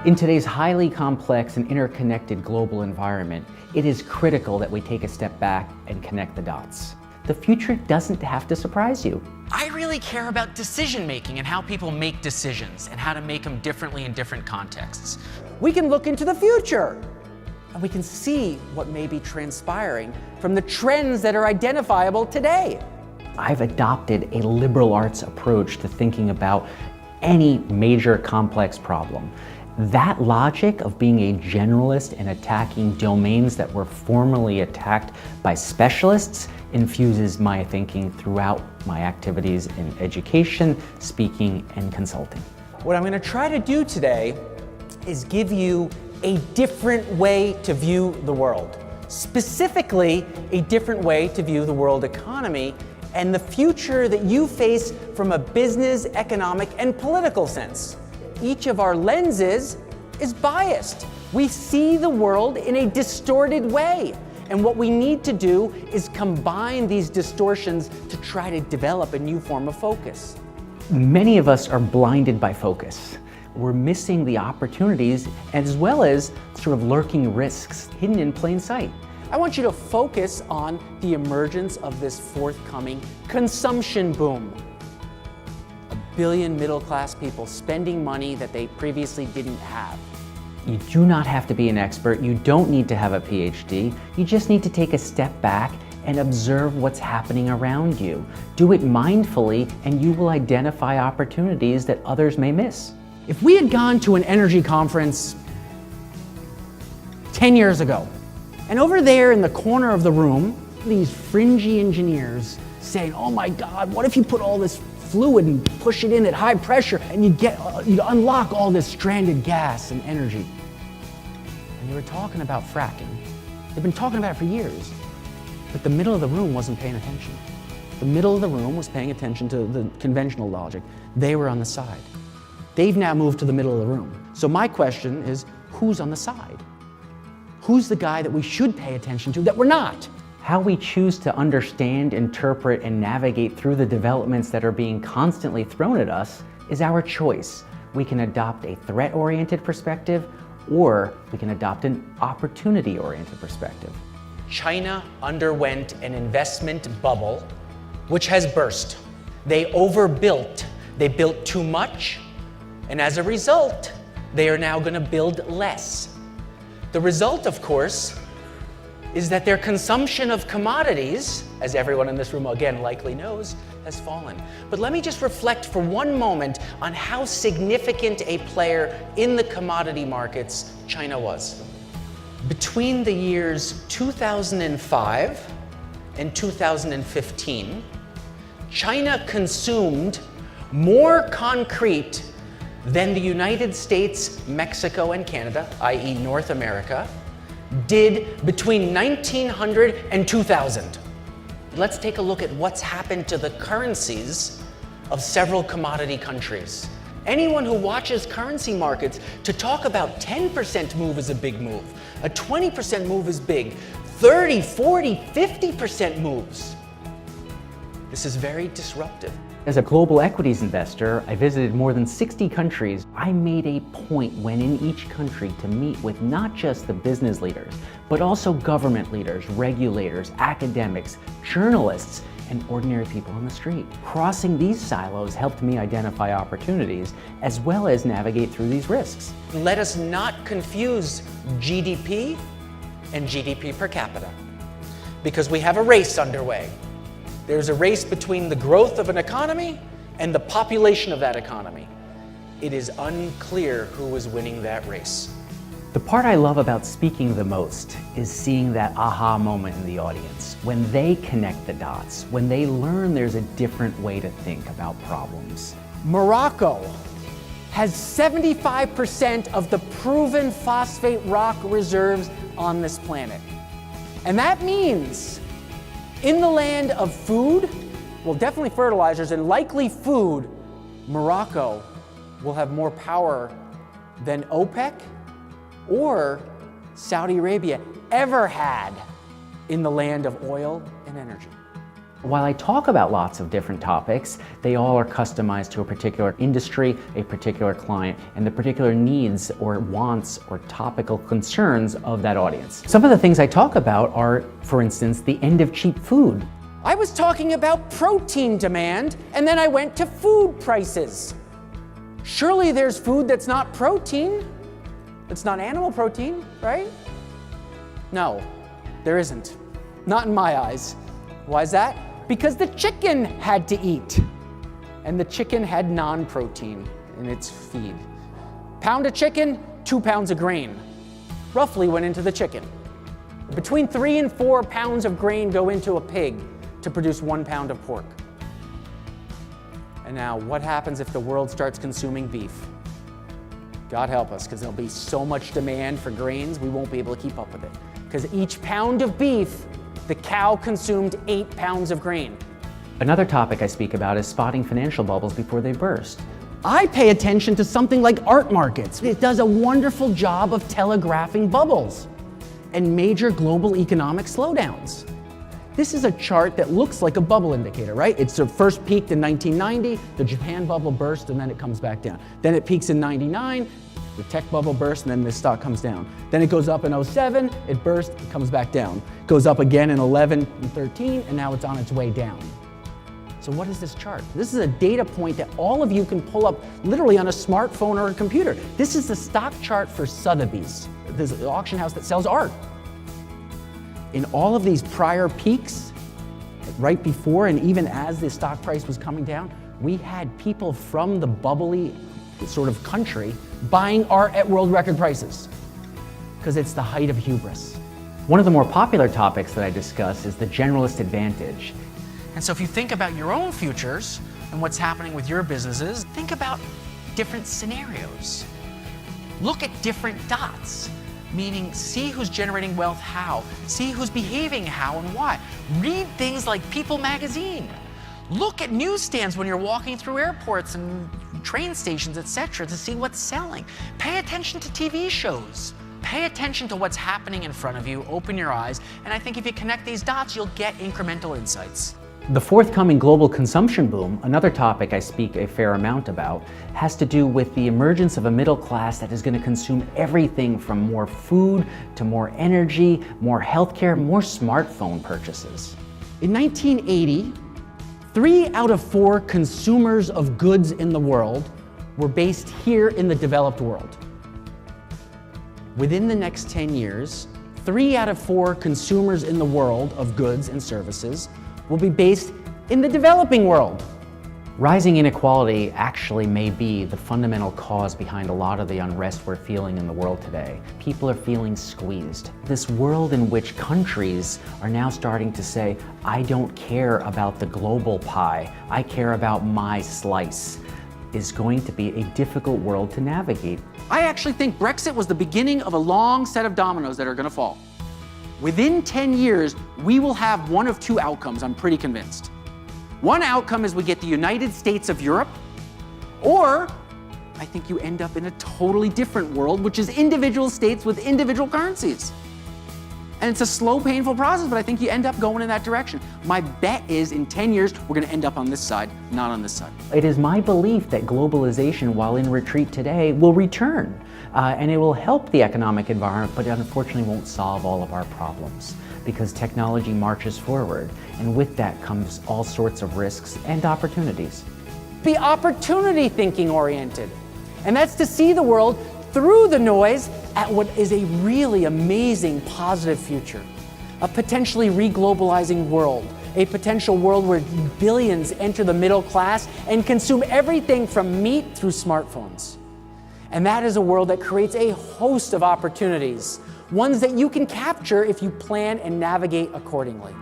In today's highly complex and interconnected global environment, it is critical that we take a step back and connect the dots. The future doesn't have to surprise you. I really care about decision making and how people make decisions and how to make them differently in different contexts. We can look into the future and we can see what may be transpiring from the trends that are identifiable today. I've adopted a liberal arts approach to thinking about any major complex problem. That logic of being a generalist and attacking domains that were formerly attacked by specialists infuses my thinking throughout my activities in education, speaking, and consulting. What I'm going to try to do today is give you a different way to view the world. Specifically, a different way to view the world economy and the future that you face from a business, economic, and political sense. Each of our lenses is biased. We see the world in a distorted way. And what we need to do is combine these distortions to try to develop a new form of focus. Many of us are blinded by focus. We're missing the opportunities as well as sort of lurking risks hidden in plain sight. I want you to focus on the emergence of this forthcoming consumption boom. 1 billion middle-class people spending money that they previously didn't have. You do not have to be an expert. You don't need to have a PhD. You just need to take a step back and observe what's happening around you. Do it mindfully and you will identify opportunities that others may miss. If we had gone to an energy conference 10 years ago, and over there in the corner of the room, these fringy engineers saying, oh my God, what if you put all this fluid and push it in at high pressure and you'd unlock all this stranded gas and energy. And they were talking about fracking. They've been talking about it for years, but the middle of the room wasn't paying attention. The middle of the room was paying attention to the conventional logic. They were on the side. They've now moved to the middle of the room. So my question is, who's on the side? Who's the guy that we should pay attention to that we're not? How we choose to understand, interpret, and navigate through the developments that are being constantly thrown at us is our choice. We can adopt a threat-oriented perspective, or we can adopt an opportunity-oriented perspective. China underwent an investment bubble, which has burst. They overbuilt. They built too much, and as a result, they are now going to build less. The result, of course, is that their consumption of commodities, as everyone in this room again likely knows, has fallen. But let me just reflect for one moment on how significant a player in the commodity markets China was. Between the years 2005 and 2015, China consumed more concrete than the United States, Mexico, and Canada, i.e. North America, did between 1900 and 2000. Let's take a look at what's happened to the currencies of several commodity countries. Anyone who watches currency markets, to talk about 10% move is a big move. A 20% move is big. 30, 40, 50% moves. This is very disruptive. As a global equities investor, I visited more than 60 countries. I made a point when in each country to meet with not just the business leaders, but also government leaders, regulators, academics, journalists, and ordinary people on the street. Crossing these silos helped me identify opportunities as well as navigate through these risks. Let us not confuse GDP and GDP per capita, because we have a race underway. There's a race between the growth of an economy and the population of that economy. It is unclear who is winning that race. The part I love about speaking the most is seeing that aha moment in the audience, when they connect the dots, when they learn there's a different way to think about problems. Morocco has 75% of the proven phosphate rock reserves on this planet. And that means in the land of food, well, definitely fertilizers and likely food, Morocco will have more power than OPEC or Saudi Arabia ever had in the land of oil and energy. While I talk about lots of different topics, they all are customized to a particular industry, a particular client, and the particular needs or wants or topical concerns of that audience. Some of the things I talk about are, for instance, the end of cheap food. I was talking about protein demand, and then I went to food prices. Surely there's food that's not protein. It's not animal protein, right? No, there isn't. Not in my eyes. Why is that? Because the chicken had to eat, and the chicken had non-protein in its feed. Pound of chicken, 2 pounds of grain, roughly went into the chicken. Between 3 and 4 pounds of grain go into a pig to produce 1 pound of pork. And now, what happens if the world starts consuming beef? God help us, because there'll be so much demand for grains, we won't be able to keep up with it. Because each pound of beef, the cow consumed 8 pounds of grain. Another topic I speak about is spotting financial bubbles before they burst. I pay attention to something like art markets. It does a wonderful job of telegraphing bubbles and major global economic slowdowns. This is a chart that looks like a bubble indicator, right? It's first peaked in 1990, the Japan bubble burst, and then it comes back down. Then it peaks in 99, the tech bubble bursts, and then the stock comes down. Then it goes up in 07, it bursts, it comes back down. Goes up again in 11 and 13, and now it's on its way down. So what is this chart? This is a data point that all of you can pull up literally on a smartphone or a computer. This is the stock chart for Sotheby's, this auction house that sells art. In all of these prior peaks, right before and even as the stock price was coming down, we had people from the bubbly sort of country buying art at world record prices because it's the height of hubris. One of the more popular topics that I discuss is the generalist advantage. And so if you think about your own futures and what's happening with your businesses, think about different scenarios. Look at different dots, meaning see who's generating wealth how, see who's behaving how and why. Read things like People magazine. Look at newsstands when you're walking through airports and train stations, etc., to see what's selling. Pay attention to TV shows. Pay attention to what's happening in front of you, open your eyes, and I think if you connect these dots, you'll get incremental insights. The forthcoming global consumption boom, another topic I speak a fair amount about, has to do with the emergence of a middle class that is going to consume everything from more food to more energy, more healthcare, more smartphone purchases. In 1980, 3 out of 4 consumers of goods in the world were based here in the developed world. Within the next 10 years, 3 out of 4 consumers in the world of goods and services will be based in the developing world. Rising inequality actually may be the fundamental cause behind a lot of the unrest we're feeling in the world today. People are feeling squeezed. This world in which countries are now starting to say, I don't care about the global pie, I care about my slice, is going to be a difficult world to navigate. I actually think Brexit was the beginning of a long set of dominoes that are going to fall. Within 10 years, we will have one of 2 outcomes, I'm pretty convinced. One outcome is we get the United States of Europe, or I think you end up in a totally different world, which is individual states with individual currencies. And it's a slow, painful process, but I think you end up going in that direction. My bet is in 10 years, we're going to end up on this side, not on this side. It is my belief that globalization, while in retreat today, will return. And it will help the economic environment, but unfortunately won't solve all of our problems because technology marches forward. And with that comes all sorts of risks and opportunities. Be opportunity thinking oriented. And that's to see the world through the noise at what is a really amazing positive future. A potentially re-globalizing world. A potential world where billions enter the middle class and consume everything from meat through smartphones. And that is a world that creates a host of opportunities, ones that you can capture if you plan and navigate accordingly.